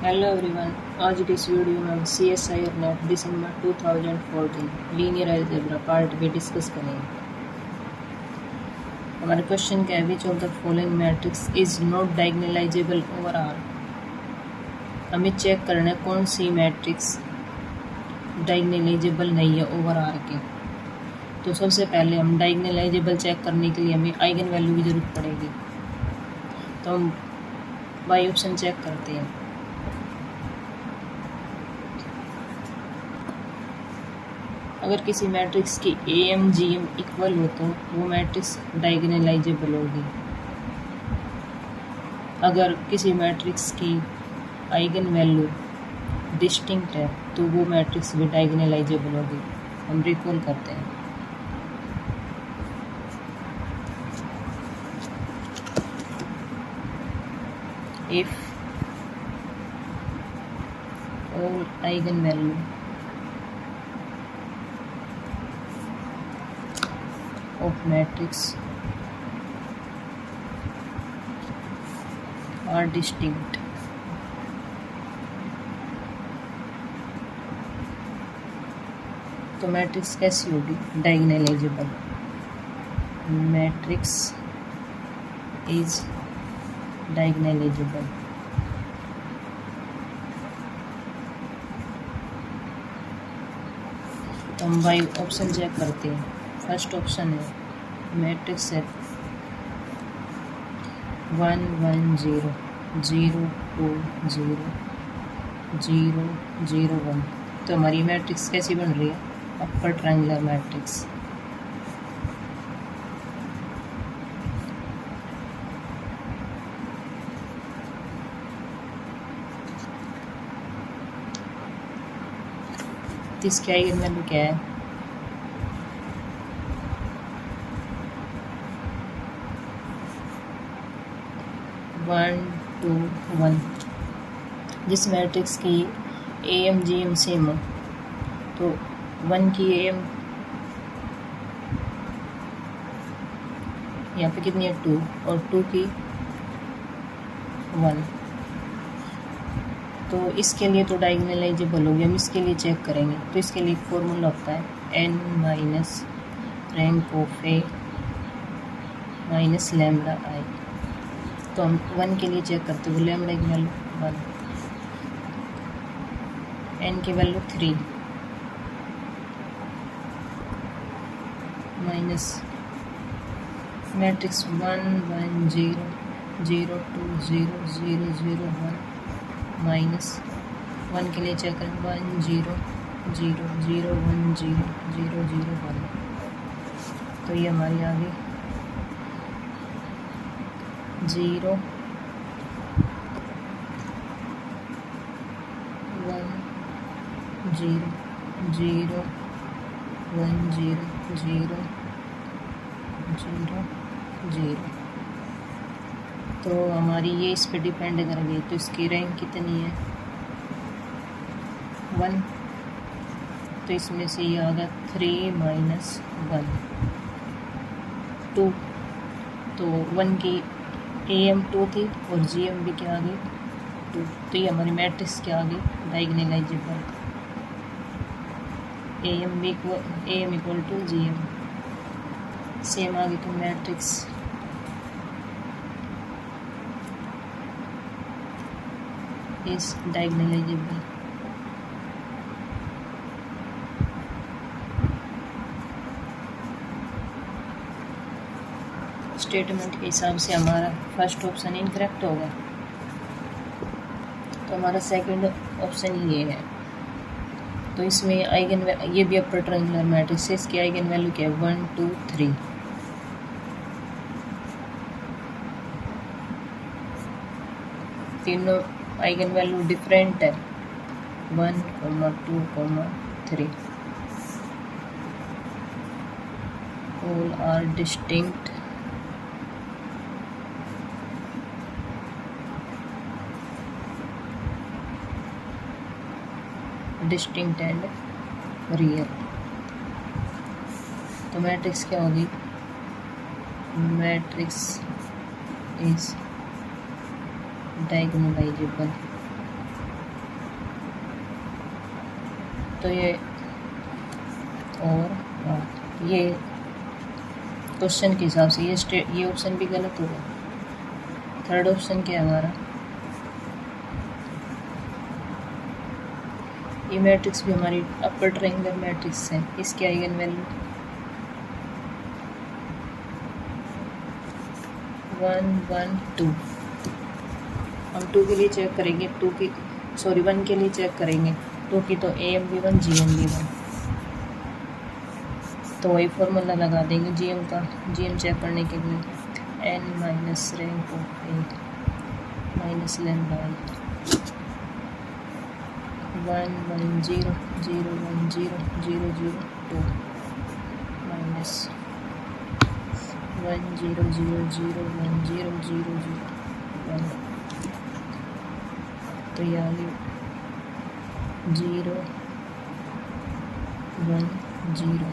Hello everyone. आज की इस वीडियो में हम सी एस आई और NET December 2014 linear algebra part भी डिस्कस करेंगे। हमारे क्वेश्चन क्या है, which of the following matrix is not diagonalizable over R. हमें चेक करना है कौन सी मैट्रिक्स डायगोनलाइजेबल नहीं है ओवर आर के। तो सबसे पहले हम डायगोनलाइजेबल चेक करने के लिए हमें आइगन वैल्यू की जरूरत पड़ेगी। तो हम बाई ऑप्शन चेक करते हैं। अगर किसी मैट्रिक्स की A M G M equal हो तो वो मैट्रिक्स डायगोनलाइजेबल होगी। अगर किसी मैट्रिक्स की आइगन वैल्यू डिस्टिंक्ट है तो वो मैट्रिक्स भी डायगोनलाइजेबल होगी। हम रिकॉल करते हैं। If all eigen value of matrix are distinct, तो मैट्रिक्स कैसी होगी? डायगोनलाइजेबल। Matrix is diagonalisable. तो हम बाई ऑप्शन चेक करते हैं। फर्स्ट ऑप्शन है मैट्रिक्स है 1 1 0 0 2 0 0 0 1। तो हमारी मैट्रिक्स कैसी बन रही है? Upper triangular matrix. तो इसकी आइगन वैल्यू क्या है? 1 2 1। जिस मैट्रिक्स की A M G M same हो तो 1 की ए एम यहाँ पे कितनी है? 2 और 2 की 1। तो इसके लिए तो डायगोनलाइजेबल होगी। हम इसके लिए चेक करेंगे। तो इसके लिए फॉर्मूला होता है n minus rank of A minus lambda I. तो हम 1 के लिए चेक करते हुए लैम्डा की वैल्यू 1, n की वैल्यू 3 माइनस मैट्रिक्स 1 1 0 0 2 0 0 0 1 माइनस 1 के लिए चेक करें 1 0 0 0 1 0 0 0 1। तो ये हमारी आ गई 0 1 0 0 1 0 0 0 0। तो हमारी ये इस पे डिपेंड कर गई। तो इसकी रैंक कितनी है? 1। तो इसमें से ये आ गया 3 माइनस 1 2। तो 1 की ए एम 2 थी और जी एम भी क्या आ गई? 2। तो ये हमारी मैट्रिक्स क्या आ गई? Diagonalisable. A M equal to G M same आ गई। तो मैट्रिक्स इज डायगोनलाइजेबल। स्टेटमेंट के हिसाब से हमारा फर्स्ट ऑप्शन इनकरेक्ट होगा। तो हमारा सेकंड ऑप्शन ये है। तो इसमें ये भी अपर ट्रायंगुलर मैट्रिक्स है। इसकी आइगन वैल्यू क्या है? 1 2 3। तीनों आइगन वैल्यू डिफरेंट है 1 2 3। All are distinct distinct and real. तो मैट्रिक्स क्या होगी? Matrix is diagonalizable. तो ये और ये क्वेश्चन के हिसाब से ये ऑप्शन भी गलत होगा। थर्ड ऑप्शन क्या है हमारा, ये मैट्रिक्स भी हमारी अपर ट्रायंगुलर मैट्रिक्स है, इसकी आइगन वैल्यू 1 1 2। हम 2 के लिए चेक करेंगे, 1 के लिए चेक करेंगे 2 की, तो AM भी 1 GM भी 1। तो वही फॉर्मूला लगा देंगे GM का, GM चेक करने के लिए n minus rank of A minus lambda I 1 1 0 0 1 0 0 0 2 minus 1 0 0 0 1 0 0 0 1। तो ये आ गया 0 1 0।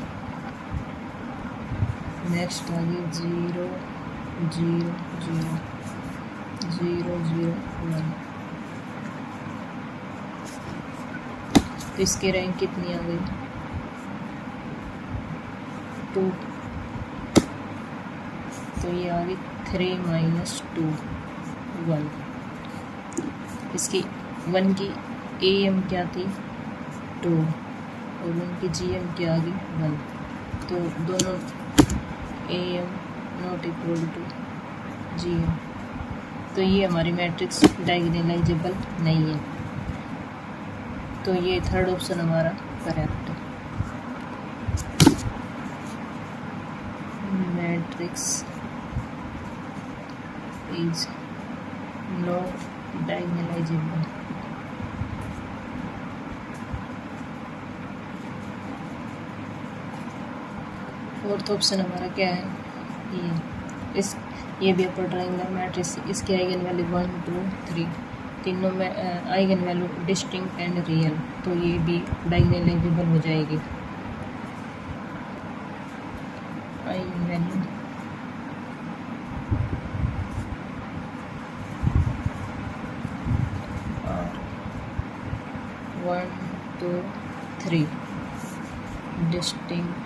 नेक्स्ट आ गया 0 0 0 0 0 1। तो इसकी रैंक कितनी आ गई 2। तो ये आ गई 3 माइनस 2 1। इसकी 1 की AM क्या थी 2 और 1 की GM क्या आ गई 1। तो दोनों AM not equal to GM। तो ये हमारी मैट्रिक्स डायगोनलाइजेबल नहीं है। तो ये थर्ड ऑप्शन हमारा करेक्ट है। Matrix is not diagonalisable. Fourth option हमारा क्या है, ये भी अपर ट्रायंगुलर मैट्रिक्स, इसकी आइगन वैल्यू 1 2 3, तीनों में eigen value distinct and real. तो ये भी डायगोनलाइजेबल हो जाएगी। Eigen value 1 2 3 distinct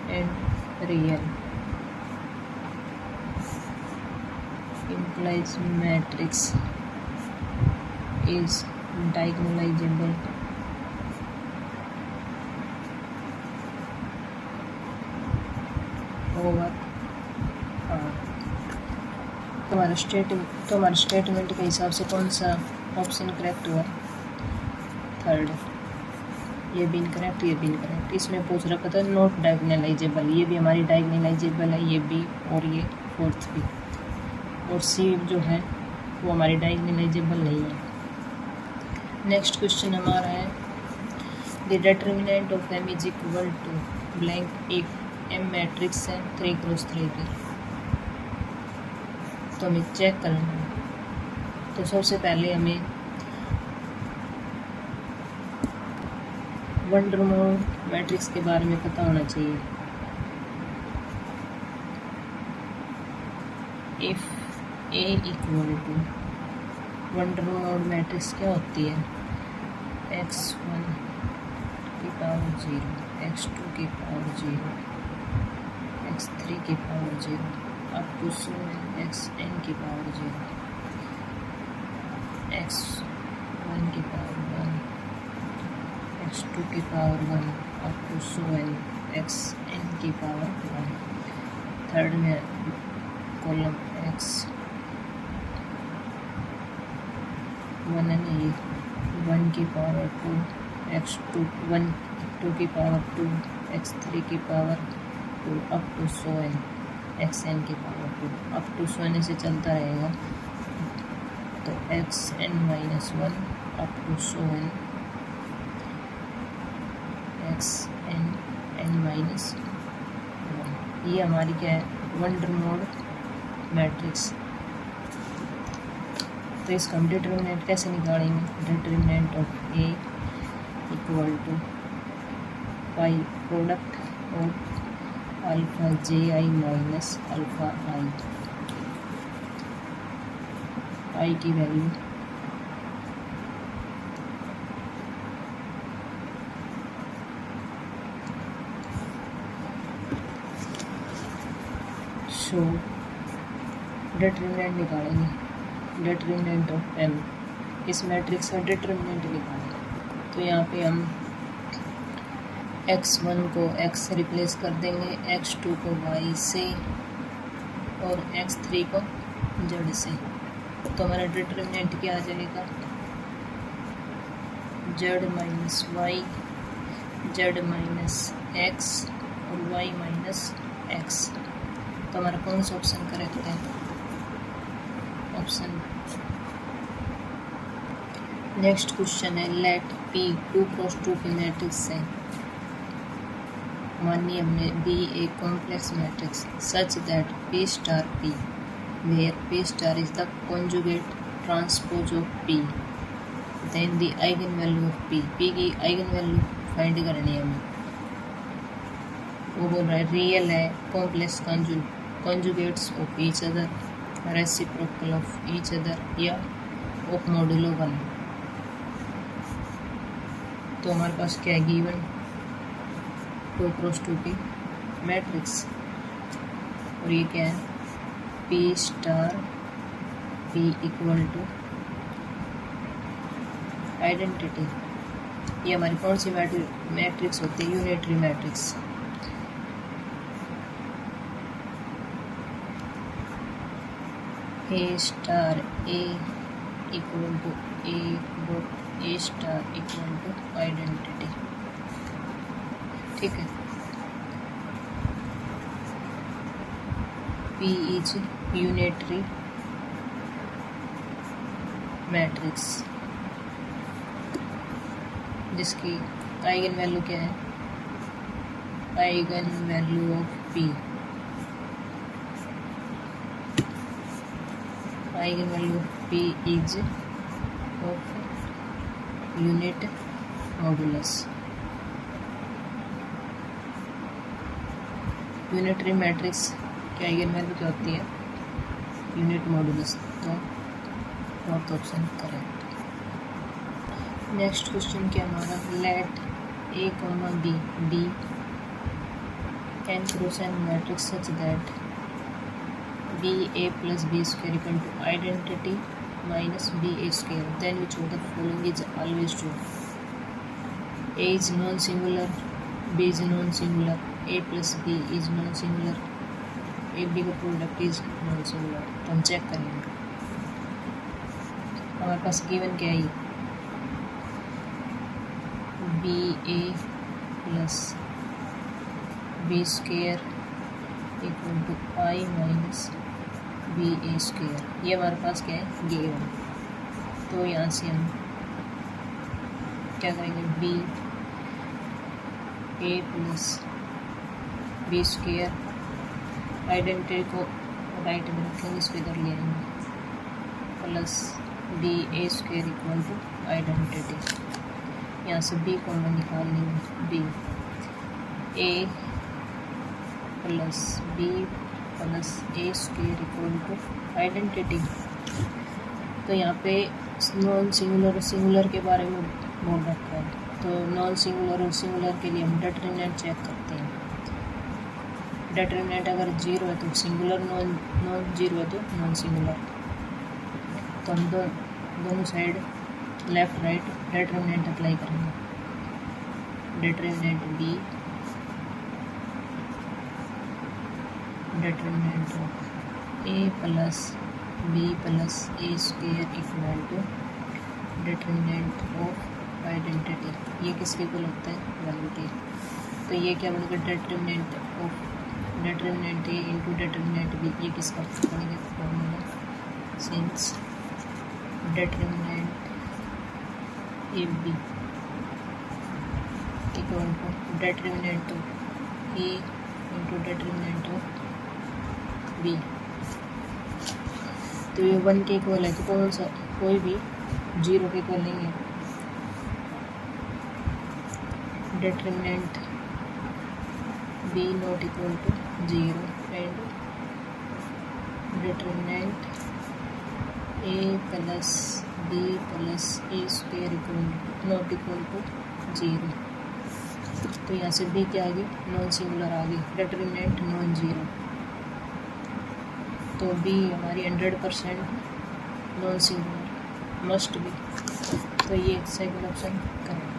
and real implies matrix is diagonalizable over R। तुम्हारा स्टेटमेंट के हिसाब से कौन सा ऑप्शन करेक्ट हुआ, थर्ड। ये भी इनकरेक्ट, ये भी इनकरेक्ट। इसमें पूछ रखा था नॉट डायगोनलाइजेबल, ये भी हमारी डायगोनलाइजेबल है, ये भी और ये फोर्थ भी। और सी जो है वो हमारी डायगोनलाइजेबल नहीं है। नेक्स्ट क्वेश्चन हमारा है the determinant of M is equal to blank if M matrix है 3 क्रॉस 3 की। तो हमें चेक करना है। तो सबसे पहले हमें वंडरमोड मैट्रिक्स के बारे में पता होना चाहिए। If A equal to Vandermonde matrix क्या होती है, x1 की पावर 0 x2 की पावर 0 x3 की पावर 0 अप टू xn की पावर 0 x1 की पावर 1 x2 की पावर 1 अप टू xn की पावर 1। थर्ड में कॉलम x1 नहीं 1 की पावर 2 x2 1 2 की पावर 2 x3 की पावर 2 अप टू xn की पावर 2 अप टू से चलता रहेगा। तो xn minus 1 up to xn n minus 1। ये हमारी क्या है, वंडरमोड मैट्रिक्स। तो इसका हम डिटर्मिनेंट कैसे निकालेंगे, determinant of A equal to pi product of alpha JI minus alpha I की वैल्यू शो डिटरमिनेंट निकालेंगे, डिटरमिनेंट ऑफ एम, इस मैट्रिक्स का डिटरमिनेंट निकालेंगे। तो यहाँ पे हम x1 को x से रिप्लेस कर देंगे, x2 को y से और x3 को z से। तो हमारा डिटरमिनेंट क्या आ जाएगा, z minus Y, z minus X और y माइनस एक्स। तो हमारा कौन सा ऑप्शन करेक्ट है, ऑप्शन। नेक्स्ट क्वेश्चन है, लेट P 2x2 की मैट्रिक्स है, मानिए हमने be a complex matrix such that P star P where P star is the conjugate transpose of P, then the eigen value of P की eigen value find करनी है हमें। वो बोल रहा है रियल है, complex conjugates of each other, reciprocal of each other या ऑफ मॉड्यूलो 1। तो हमारे पास क्या है, गिवन 2x2 की मैट्रिक्स और ये क्या है, P star P equal to identity. ये हमारी कौन सी मैट्रिक्स होती है, unitary matrix. A star A equal to A dot A star equal to identity, ठीक है। P इज यूनिटरी मैट्रिक्स जिसकी आइगन वैल्यू क्या है, eigen value of P, eigen value of P is of unit modulus. Unitary matrix की eigen value क्या होती है, unit modulus. तो fourth option correct. Next question क्या हमारा, let A, B be N cross N matrix such that B A plus B square equal to identity minus B A square, then which of the following is always true. A is non singular, B is non singular, A plus B is non singular, A B का product is non singular. तो हम check करेंगे, हमारे पास given क्या है, B A plus B square equal to I minus B A square, ये हमारे पास क्या है, गिवन। तो यहाँ से हम क्या करेंगे, B A plus B square identity को राइट में रखेंगे, इसको इधर ले आएंगे, plus B A square equal to identity. यहाँ से बी को हम निकाल लेंगे, B A plus B plus A square equal to identity. तो यहाँ पे नॉन सिंगुलर और सिंगुलर के बारे में बोल रखा है, तो नॉन सिंगुलर और सिंगुलर के लिए हम डिटरमिनेंट चेक करते हैं। डिटरमिनेंट अगर जीरो है तो सिंगुलर, नॉन जीरो है तो नॉन सिंगुलर। तो हम दोनों side left right determinant apply करेंगे। Determinant B, determinant of A plus B plus A square equal to determinant of identity. ये किसके इक्वल होता है, वैल्यू के। तो ये क्या बनेगा, determinant of determinant A into determinant B, ये किसका बनेगा, formula since determinant A B equal to determinant of A into determinant of B. तो ये 1 के इक्वल है, तो कौन सा, कोई भी 0 के इक्वल नहीं है। Determinant B not equal to 0 and determinant A plus B plus A square equal not equal to 0। तो यहाँ से बी क्या आ गई, नॉन सिंगुलर आ गई, डिटरमिनेंट नॉन जीरो। तो बी हमारी 100% नॉन सिंगुलर मस्ट बी, तो ये second option correct.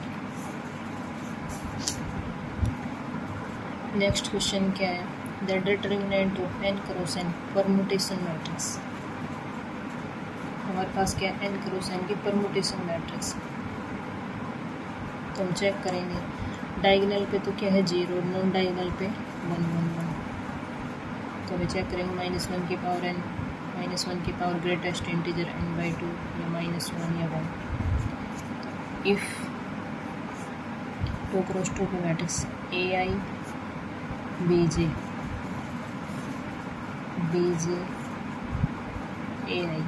Next question क्या है, the determinant of n cross n permutation matrix. हमारे पास क्या n क्रॉस n की परमुटेशन मैट्रिक्स, तो हम चेक करेंगे डायगोनल पे तो क्या है 0, नॉन डायगोनल पे 1 1 1, तो अभी चेक करेंगे -1 की पावर n, -1 की पावर ग्रेटेस्ट इंटीजर n/2 या -1 या 1। इफ़ 2 क्रॉस 2 पे matrix AI BJ BJ AI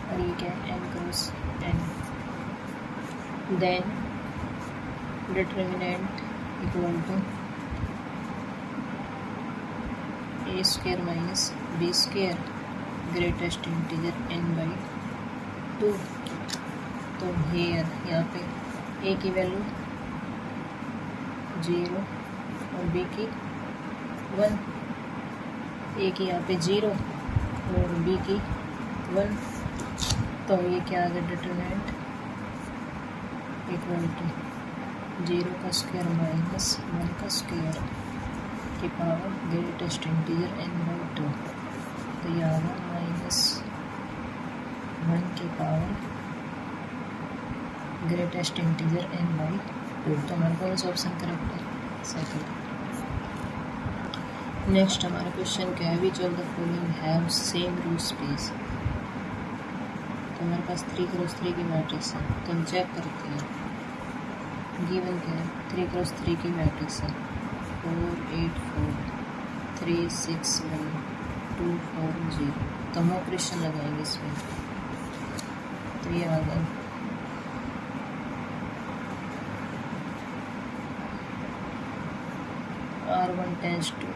और ये क्या है n cross n, then determinant equal to a² minus b² greatest integer n/2। तो हेयर यहाँ पे a की वैल्यू 0 और b की 1, a की यहाँ पे 0 और b की 1, तो ये क्या आ गया डिटरमिनेंट इक्वल टू 0 का स्क्वायर माइनस 1 का स्क्वायर की पावर ग्रेटेस्ट इंटीजर n/2, तो ये आ गया -1 की पावर ग्रेटेस्ट इंटीजर n/2, तो हमारा कौन सा ऑप्शन करेक्ट है, सेकंड। नेक्स्ट हमारा क्वेश्चन क्या है, which of the following have same root space. तो हमारे पास 3 क्रॉस 3 की मैट्रिक्स है, तो हम चेक करते हैं गिवन क्या है, 3 क्रॉस 3 की मैट्रिक्स है 4 8 4 3 6 1 2 4 0, तो हम ऑपरेशन लगाएंगे इसमें, तो ये आ गया R1 tense to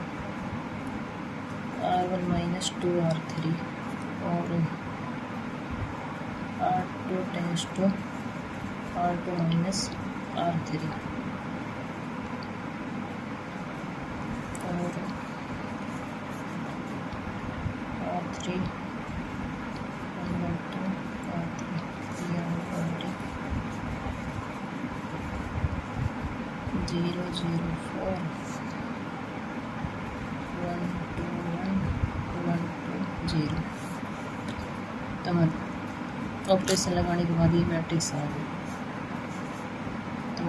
R1 minus 2 R3 और R2 tense to R2 minus R3 और R3 1/2 R3 0 0 4 1 2 1 1 2 0, तो ऑपरेशन लगाने के बाद ये मैट्रिक्स आ गई, तो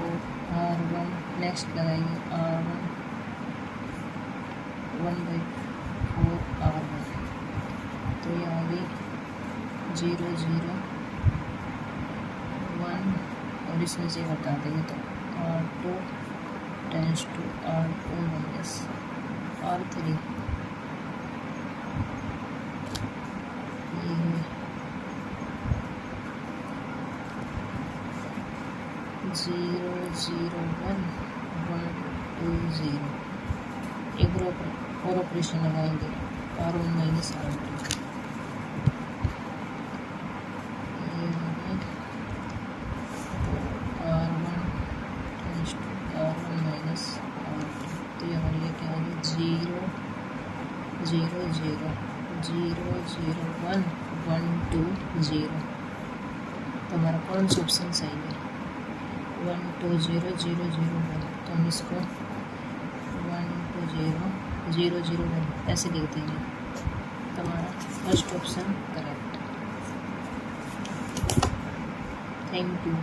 R1 नेक्स्ट लगाएंगे R1 1/4 R1, तो ये आ गई 0 0 1 और इसमें से हटा देंगे तो R2 tense to R2 minus R3, ये 0 0 1 1 2 0, एक और ऑपरेशन लगाएंगे R1 minus R2, R1 tense to R1 minus R2, तो ये हमारे लिए क्या होगी 0 0 0 0 0 1 1 2 0, तो हमारा कौन सा ऑप्शन सही है 1 2 0 0 0 1, तो हम इसको 1 2 0 0 0 1 ऐसे लिख देंगे, तो हमारा first option correct. Thank you.